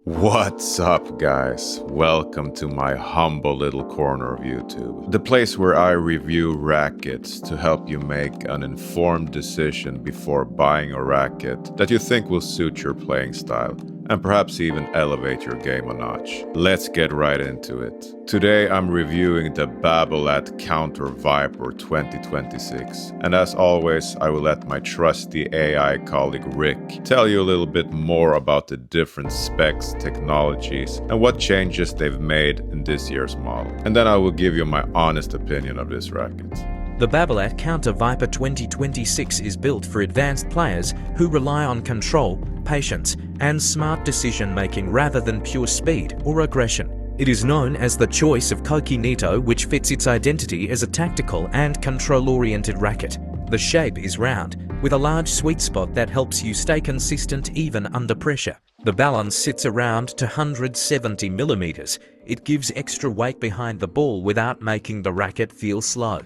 What's up, guys? Welcome to my humble little corner of YouTube, the place where I review rackets to help you make an informed decision before buying a racket that you think will suit your playing style and perhaps even elevate your game a notch. Let's get right into it. Today I'm reviewing the Babolat Counter Viper 2026, and as always I will let my trusty AI colleague Rick tell you a little bit more about the different specs, technologies, and what changes they've made in this year's model. And then I will give you my honest opinion of this racket. The Babolat Counter Viper 2026 is built for advanced players who rely on control, patience, and smart decision-making rather than pure speed or aggression. It is known as the choice of Coquinito, which fits its identity as a tactical and control-oriented racket. The shape is round, with a large sweet spot that helps you stay consistent even under pressure. The balance sits around to 170 millimeters. It gives extra weight behind the ball without making the racket feel slow.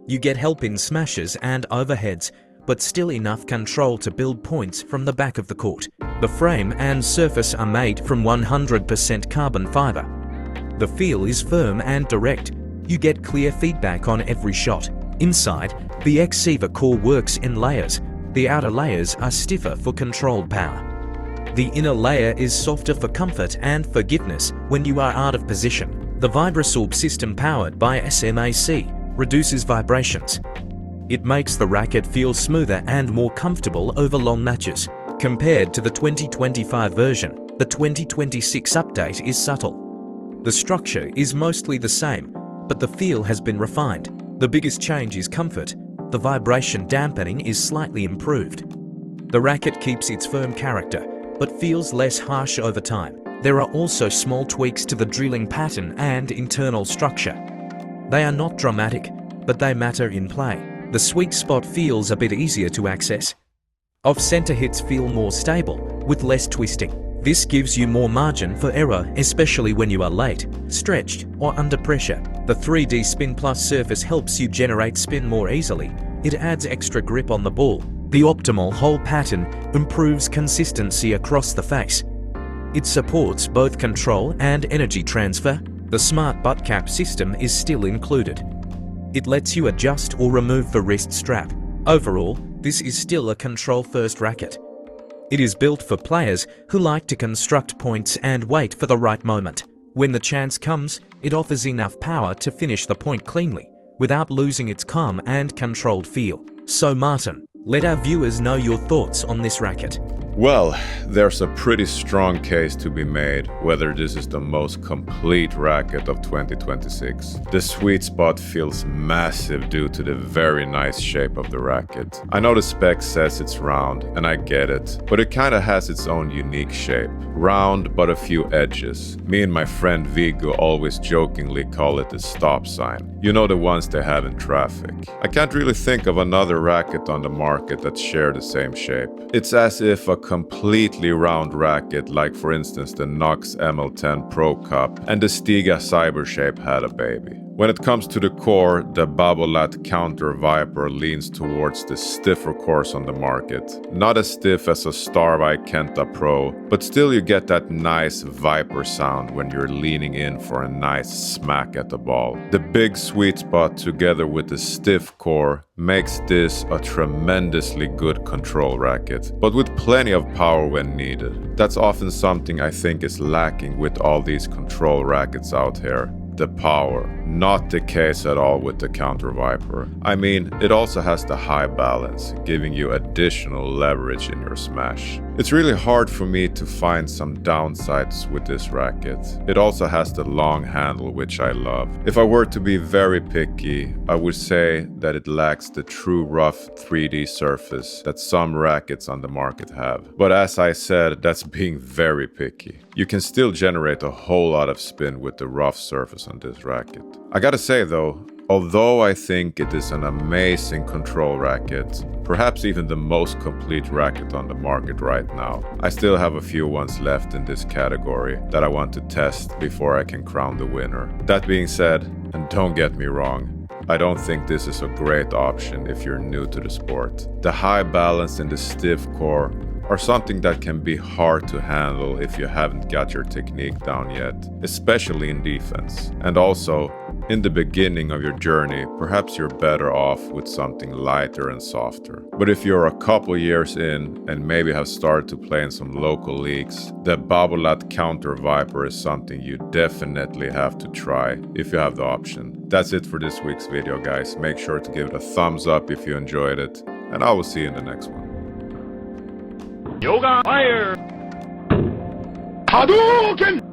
You get help in smashes and overheads, but still enough control to build points from the back of the court. The frame and surface are made from 100% carbon fiber. The feel is firm and direct. You get clear feedback on every shot. Inside, the X-Siva core works in layers. The outer layers are stiffer for controlled power. The inner layer is softer for comfort and forgiveness when you are out of position. The Vibrasorb system powered by SMAC reduces vibrations. It makes the racket feel smoother and more comfortable over long matches. Compared to the 2025 version, the 2026 update is subtle. The structure is mostly the same, but the feel has been refined. The biggest change is comfort. The vibration dampening is slightly improved. The racket keeps its firm character, but feels less harsh over time. There are also small tweaks to the drilling pattern and internal structure. They are not dramatic, but they matter in play. The sweet spot feels a bit easier to access. Off-center hits feel more stable, with less twisting. This gives you more margin for error, especially when you are late, stretched, or under pressure. The 3D Spin Plus surface helps you generate spin more easily. It adds extra grip on the ball. The optimal hole pattern improves consistency across the face. It supports both control and energy transfer. The smart butt cap system is still included. It lets you adjust or remove the wrist strap. Overall, this is still a control-first racket. It is built for players who like to construct points and wait for the right moment. When the chance comes, it offers enough power to finish the point cleanly, without losing its calm and controlled feel. So Martin, let our viewers know your thoughts on this racket. Well, there's a pretty strong case to be made whether this is the most complete racket of 2026. The sweet spot feels massive due to the very nice shape of the racket. I know the spec says it's round, and I get it, but it kinda has its own unique shape. Round, but a few edges. Me and my friend Vigo always jokingly call it the stop sign. You know, the ones they have in traffic. I can't really think of another racket on the market that share the same shape. It's as if a completely round racket, like for instance the Nox ML10 Pro Cup and the Stiga Cybershape, had a baby. When it comes to the core, the Babolat Counter Viper leans towards the stiffer cores on the market. Not as stiff as a Starby Kenta Pro, but still you get that nice Viper sound when you're leaning in for a nice smack at the ball. The big sweet spot together with the stiff core makes this a tremendously good control racket, but with plenty of power when needed. That's often something I think is lacking with all these control rackets out here. The power. Not the case at all with the Counter Viper. I mean, it also has the high balance, giving you additional leverage in your smash. It's really hard for me to find some downsides with this racket. It also has the long handle, which I love. If I were to be very picky, I would say that it lacks the true rough 3D surface that some rackets on the market have. But as I said, that's being very picky. You can still generate a whole lot of spin with the rough surface on this racket. I gotta say though, although I think it is an amazing control racket, perhaps even the most complete racket on the market right now, I still have a few ones left in this category that I want to test before I can crown the winner. That being said, and don't get me wrong, I don't think this is a great option if you're new to the sport. The high balance and the stiff core are something that can be hard to handle if you haven't got your technique down yet, especially in defense. And also, in the beginning of your journey, perhaps you're better off with something lighter and softer. But if you're a couple years in and maybe have started to play in some local leagues, the Babolat Counter Viper is something you definitely have to try if you have the option. That's it for this week's video, guys. Make sure to give it a thumbs up if you enjoyed it, and I will see you in the next one. Yoga fire! Hadouken!